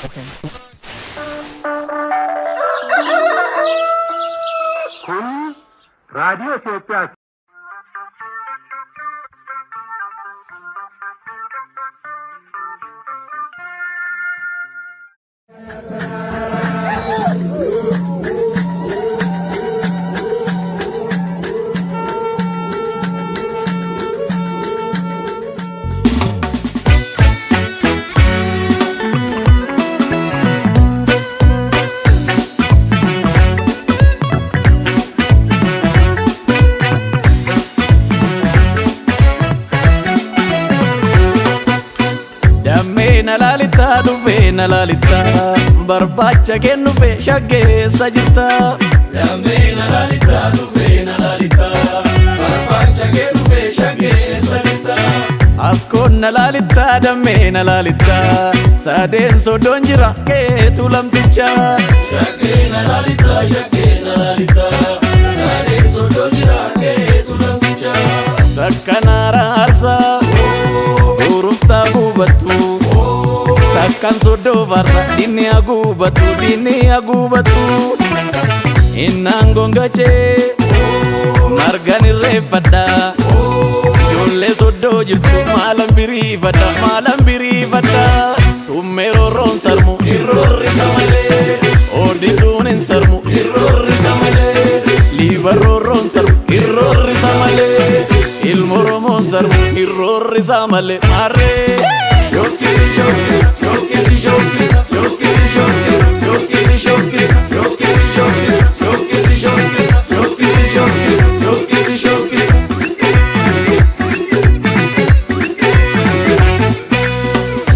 Okay. Radio Ethiopia. Nalalita dufe nalalita barbacha kennu fe shagge sajita Dame nalalita dufe nalalita barbacha kennu fe shagge sajita Askon nalalita dame nalalita saden so donjira ke tulamticha shagge nalalita saden so donjira ke tulamticha Takkanara arsa urufta gubatu Takkan sodo varsa dini agubatu Innangon gache margan irrefadda Jolle sodo jirtu malam biri fadda Tummero ron sarmu irrorri samale Oditunin sarmu irrorri samale Libaro ron sarmu irrorri samale Ilmoromon sarmu irrorri samale Marre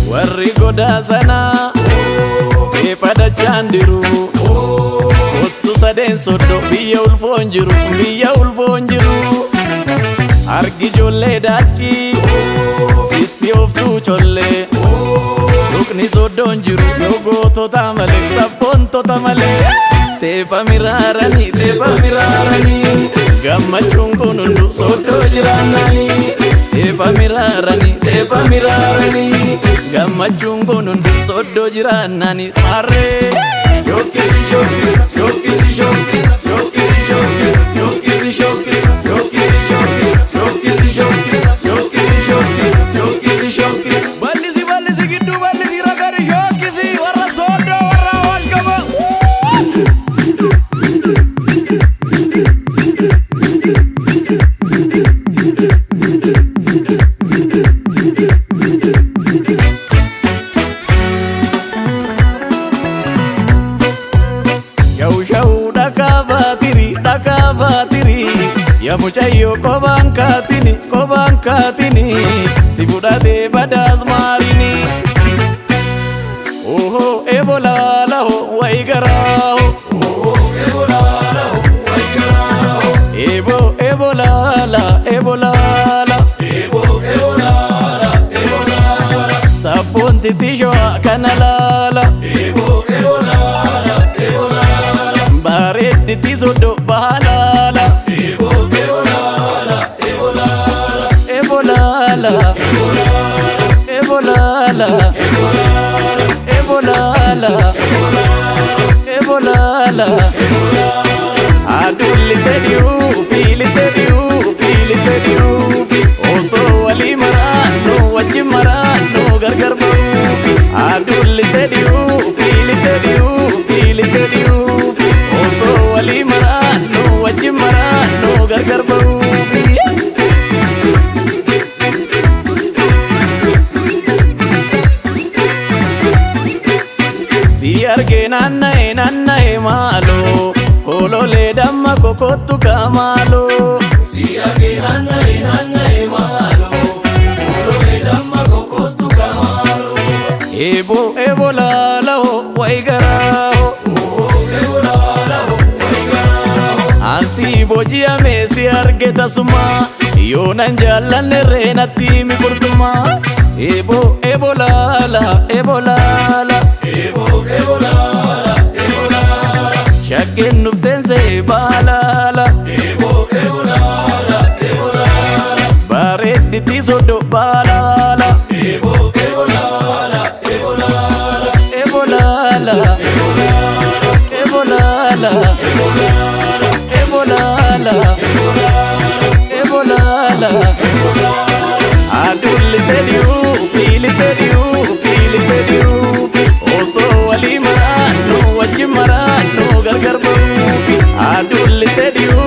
Warri goda sana pada candiru Kottu saden sodo biya ulfon jiru Argi jolle dachi sisi oftu cholle Lukni sodon jiru yogo tota male sapon tota male Tepa mirarani Gammachun kunundu sodo jiranani Tepa mirarani Gammachun kunundu sodo jiranani Marre Shokisi Balisi gitu balisi ragari shokisi warra sodo warra walgaba Shau dakabatiri Ya muchayo kobankatini Si budate badas marini Oho ebola laho waigaraho Ebola la Sabon titisho kanalala Baret ditisodo bahalala Ebola Adulli tediu fili tediu Oso wali marano wajji marano gargar barufi Adulli tediu fili tediu Oso wali marano wajji marano gargar barufi Arge nannae malo kolole damma kokottu kamalo Si arge nannae malo kolole damma kokottu kamalo Ebola laho waigaraho Ansi bojia mesi arge tasuma Yonan jallanne renatti mi kurtuma Ebola la Shaggen nubtense balala Baredditi sodo balala Ebola filipe oso wali maranu wajji maranu gargar bahubi adulli tediu